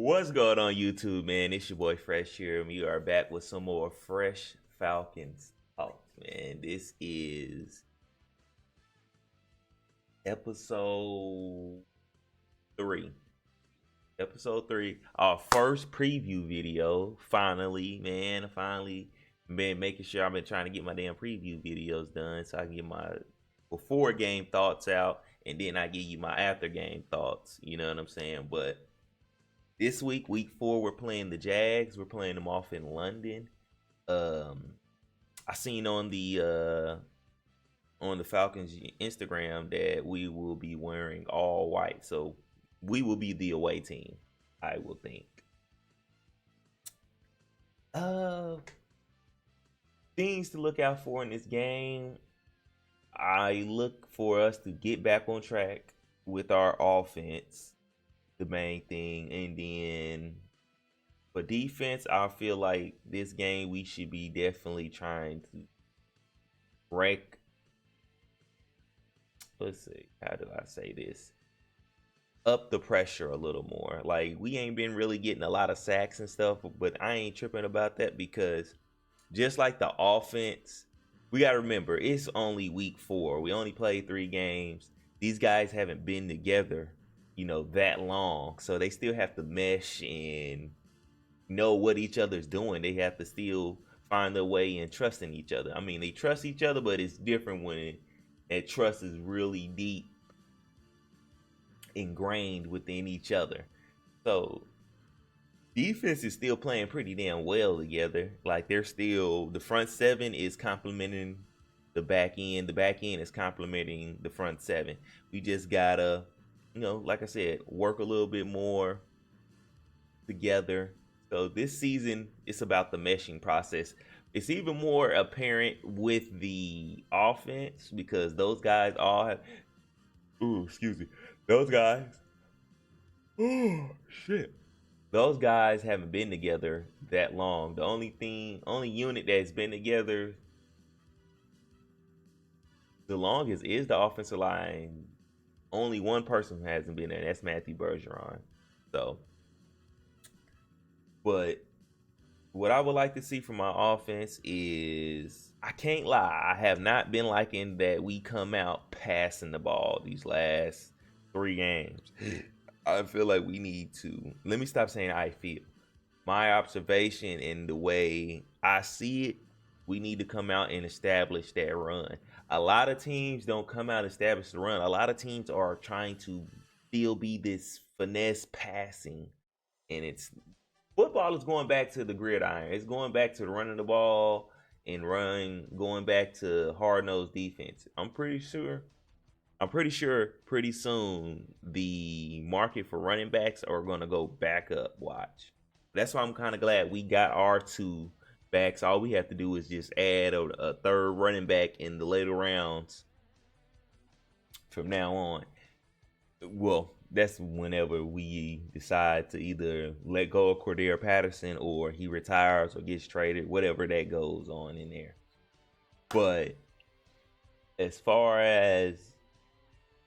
What's going on YouTube, man? It's your boy Fresh here, and we are back with some more Fresh Falcons talk, man. This is episode 3. Episode 3, our first preview video. Finally, man. Finally been making sure I've been trying to get my damn preview videos done so I can get my before game thoughts out, and then I give you my after game thoughts. You know what I'm saying? But this week 4, we're playing the Jags. We're playing them off in London. I seen on the Falcons Instagram that we will be wearing all white, so we will be the away team, I will think. Things to look out for in this game. I look for us to get back on track with our offense, the main thing, and then for defense, I feel like this game we should be definitely trying to break. Let's see, how do I say this? Up the pressure a little more. Like, we ain't been really getting a lot of sacks and stuff, but I ain't tripping about that because just like the offense, we got to remember it's only week 4. We only played 3 games. These guys haven't been together, that long. So they still have to mesh and know what each other's doing. They have to still find their way and trust in each other. I mean, they trust each other, but it's different when that trust is really deep ingrained within each other. So defense is still playing pretty damn well together. Like, they're still, the front 7 is complementing the back end. The back end is complementing the front 7. We just gotta, like I said, work a little bit more together. So this season, it's about the meshing process. It's even more apparent with the offense because those guys all have, those guys, those guys haven't been together that long. The only unit that's been together the longest is the offensive line. Only one person hasn't been there, and that's Matthew Bergeron. So, but what I would like to see from my offense is, I can't lie, I have not been liking that we come out passing the ball these last 3 games. I feel like we need to, let me stop saying I feel. My observation and the way I see it, we need to come out and establish that run. A lot of teams don't come out and establish the run. A lot of teams are trying to still be this finesse passing, and football is going back to the gridiron. It's going back to running the ball and going back to hard-nosed defense. I'm pretty sure pretty soon the market for running backs are going to go back up. Watch. That's why I'm kind of glad we got our 2 backs. All we have to do is just add a 3rd running back in the later rounds from now on. Well, that's whenever we decide to either let go of Cordero Patterson or he retires or gets traded, whatever that goes on in there. But as far as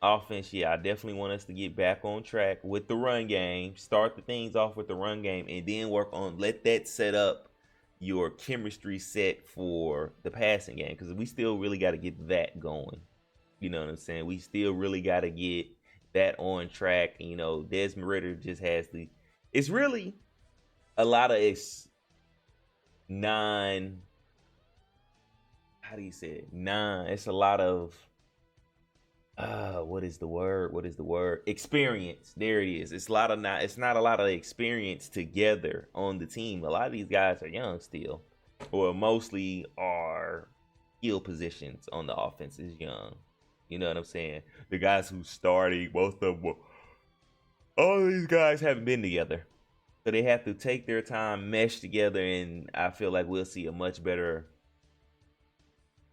offense, I definitely want us to get back on track with the run game. Start the things off with the run game and then work on, let that set up your chemistry set for the passing game, because we still really got to get that going. You know what I'm saying? We still really got to get that on track. Desmond Ridder just has it's really a lot of it's it's a lot of what is the word? Experience. There it is. It's not a lot of experience together on the team. A lot of these guys are young still, or mostly are skill positions on the offense is young. You know what I'm saying? The guys who starting, most of them, all of these guys haven't been together, so they have to take their time, mesh together, and I feel like we'll see a much better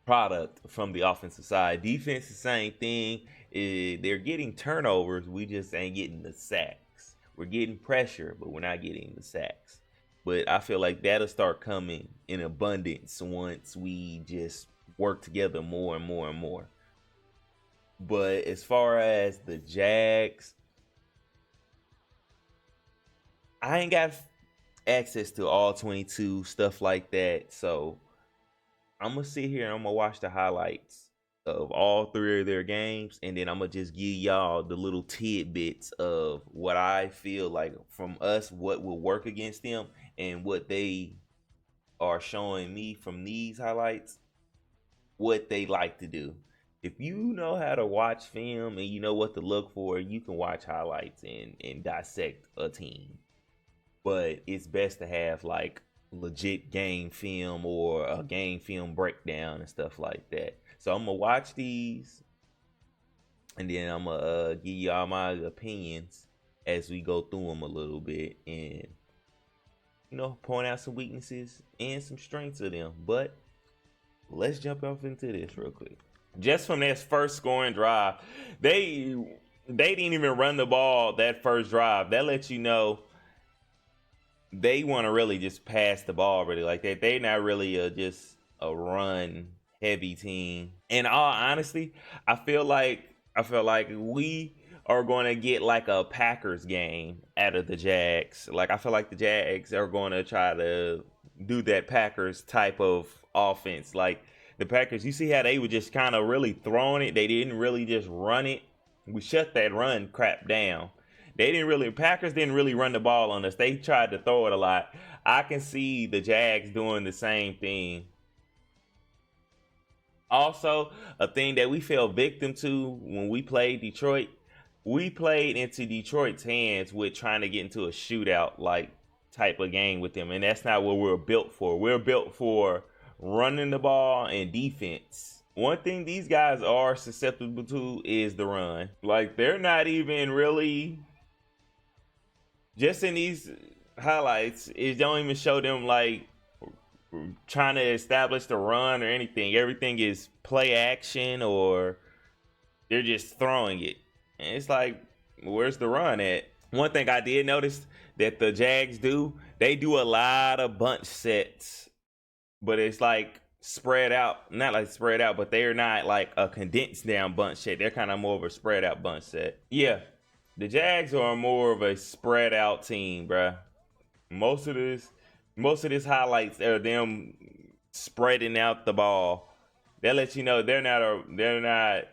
product from the offensive side. Defense, the same thing. They're getting turnovers. We just ain't getting the sacks. We're getting pressure, but we're not getting the sacks. But I feel like that'll start coming in abundance once we just work together more and more and more. But as far as the Jags, I ain't got access to all 22 stuff like that, so I'm gonna sit here and I'm gonna watch the highlights of all three of their games, and then I'm gonna just give y'all the little tidbits of what I feel like from us, what will work against them, and what they are showing me from these highlights, what they like to do. If you know how to watch film and you know what to look for, you can watch highlights and dissect a team. But it's best to have like legit game film or a game film breakdown and stuff like that. So I'm gonna watch these, and then I'm gonna give y'all my opinions as we go through them a little bit, and point out some weaknesses and some strengths of them. But let's jump off into this real quick. Just from that first scoring drive, they didn't even run the ball that first drive. That lets you know they want to really just pass the ball really like that. They're not really just a run heavy team. And all honesty, I feel like we are going to get like a Packers game out of the Jags. Like I feel like the Jags are going to try to do that Packers type of offense. Like the Packers, you see how they were just kind of really throwing it. They didn't really just run it. We shut that run crap down. Packers didn't really run the ball on us. They tried to throw it a lot. I can see the Jags doing the same thing. Also, a thing that we fell victim to when we played Detroit, we played into Detroit's hands with trying to get into a shootout like type of game with them, and that's not what we're built for. We're built for running the ball and defense. One thing these guys are susceptible to is the run. Like they're not even really, just in these highlights, it don't even show them like trying to establish the run or anything. Everything is play action or they're just throwing it. And it's like, where's the run at? One thing I did notice that the Jags do, they do a lot of bunch sets, but it's like spread out. Not like spread out, but they're not like a condensed down bunch set. They're kind of more of a spread out bunch set. Yeah, the Jags are more of a spread out team, bruh. Most of this highlights are them spreading out the ball. That lets you know they're not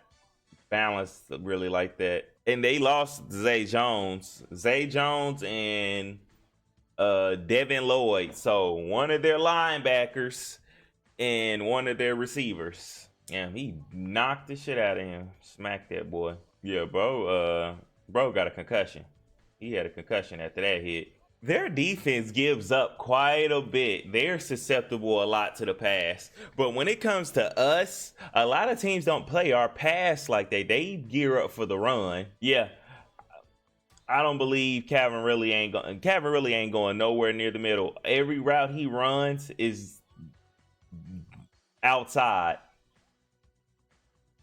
balanced really like that. And they lost Zay Jones and Devin Lloyd. So one of their linebackers and one of their receivers. Yeah, he knocked the shit out of him. Smacked that boy. Yeah, bro got a concussion. He had a concussion after that hit. Their defense gives up quite a bit. They're susceptible a lot to the pass. But when it comes to us, a lot of teams don't play our pass like that. They gear up for the run. Yeah, I don't believe Calvin really ain't going nowhere near the middle. Every route he runs is outside.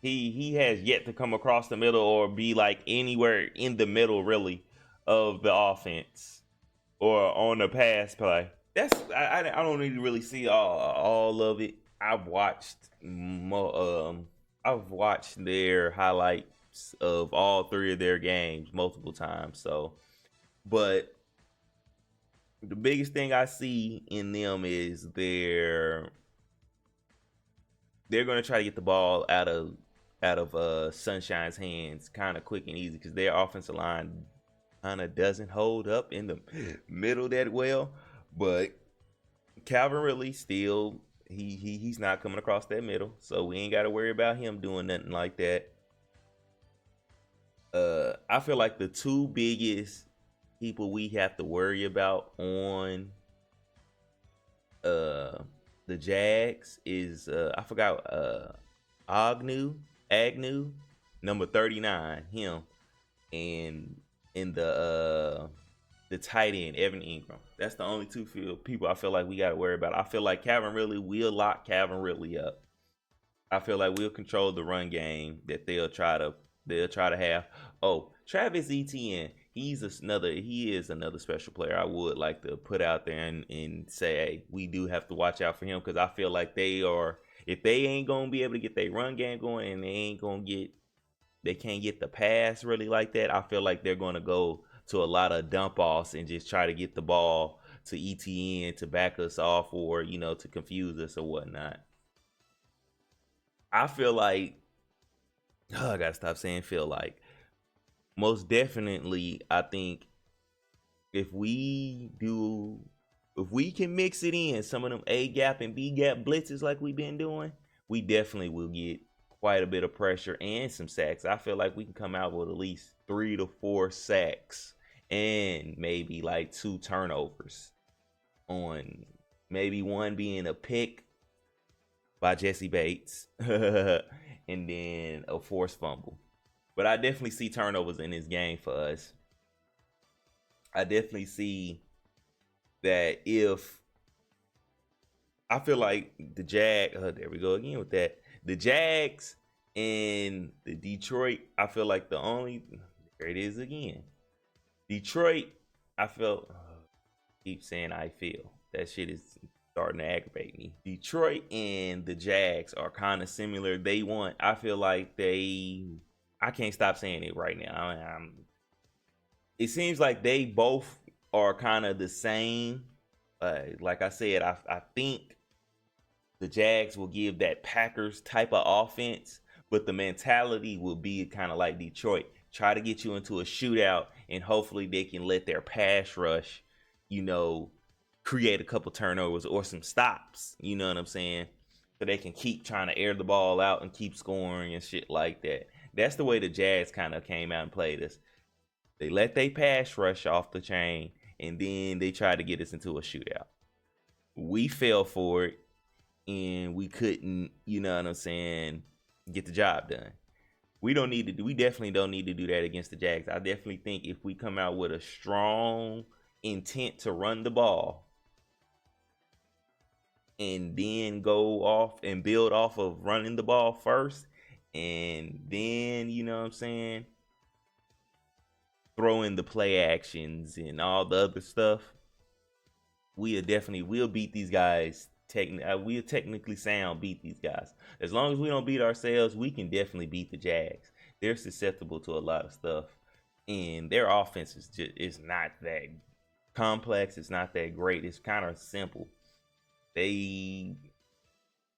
He has yet to come across the middle or be like anywhere in the middle really of the offense or on the pass play. I don't need to really see all of it. I've watched their highlights of all three of their games multiple times. So, but the biggest thing I see in them is they're going to try to get the ball out of Sunshine's hands kind of quick and easy because their offensive line kind of doesn't hold up in the middle that well. But Calvin Ridley still he's not coming across that middle, so we ain't got to worry about him doing nothing like that. I feel like the two biggest people we have to worry about on the Jags is I forgot Agnew, number 39, him, and in the tight end, Evan Ingram. That's the only two people I feel like we got to worry about. I feel like Calvin Ridley will lock Calvin Ridley up. I feel like we'll control the run game that they'll try to have. Oh, Travis Etienne, he is another special player I would like to put out there and say, hey, we do have to watch out for him because I feel like if they ain't gonna be able to get their run game going and they can't get the pass really like that, I feel like they're gonna go to a lot of dump offs and just try to get the ball to ETN to back us off or, to confuse us or whatnot. I feel like, I gotta stop saying feel like. Most definitely, I think if we can mix it in, some of them A gap and B gap blitzes like we've been doing, we definitely will get quite a bit of pressure and some sacks. I feel like we can come out with at least 3 to 4 sacks and maybe like 2 turnovers, on maybe one being a pick by Jesse Bates and then a forced fumble. But I definitely see turnovers in this game for us. I definitely see that if I feel like the there we go again with that. The Jags and the Detroit, I feel like there it is again. Detroit, I feel, keep saying I feel. That shit is starting to aggravate me. Detroit and the Jags are kind of similar. I feel like I can't stop saying it right now. It seems like they both are kind of the same. Like I said, I think the Jags will give that Packers type of offense, but the mentality will be kind of like Detroit. Try to get you into a shootout, and hopefully they can let their pass rush, create a couple turnovers or some stops. You know what I'm saying? So they can keep trying to air the ball out and keep scoring and shit like that. That's the way the Jags kind of came out and played us. They let their pass rush off the chain, and then they tried to get us into a shootout. We fell for it, and we couldn't, get the job done. We definitely don't need to do that against the Jags. I definitely think if we come out with a strong intent to run the ball and then go off and build off of running the ball first, and then, throw in the play actions and all the other stuff, we'll beat these guys. We'll technically beat these guys. As long as we don't beat ourselves, we can definitely beat the Jags. They're susceptible to a lot of stuff, and their offense is not that complex. It's not that great. It's kind of simple. They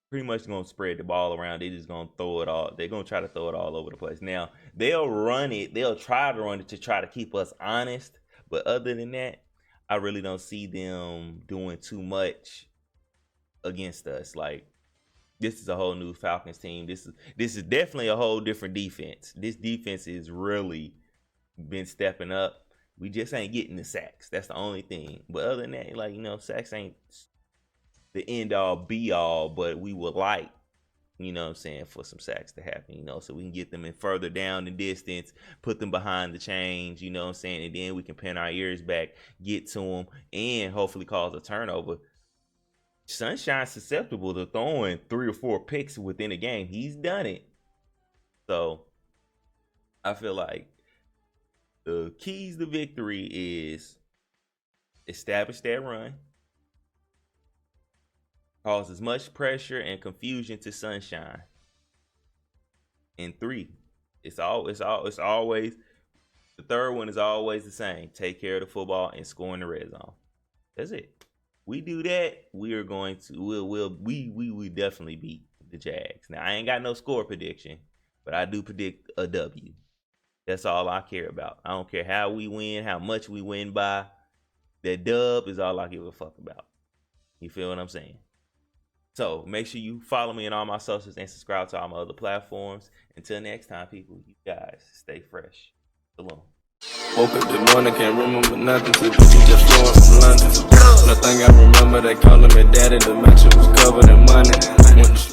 pretty much gonna spread the ball around. They're just gonna throw it all. They're gonna try to throw it all over the place. Now they'll run it. They'll try to run it to try to keep us honest. But other than that, I really don't see them doing too much against us. Like, this is a whole new Falcons team. This is definitely a whole different defense. This defense is really been stepping up. We just ain't getting the sacks. That's the only thing. But other than that, sacks ain't the end all be all, but we would like, for some sacks to happen, so we can get them in further down the distance, put them behind the chains, and then we can pin our ears back, get to them, and hopefully cause a turnover. Sunshine's susceptible to throwing 3 or 4 picks within a game. He's done it. So I feel like the keys to victory is establish that run, cause as much pressure and confusion to Sunshine. And 3, it's always the third one is always the same. Take care of the football and score in the red zone. That's it. We do that, we are going to we definitely beat the Jags. Now I ain't got no score prediction, but I do predict a W. That's all I care about. I don't care how we win, how much we win by. That dub is all I give a fuck about. You feel what I'm saying? So make sure you follow me on all my socials and subscribe to all my other platforms. Until next time, people, you guys stay fresh. Shalom. Woke up this morning, can't remember nothing. Took the just flowing from London. Nothing I remember, they calling me daddy. The mansion was covered in money. Went to sleep.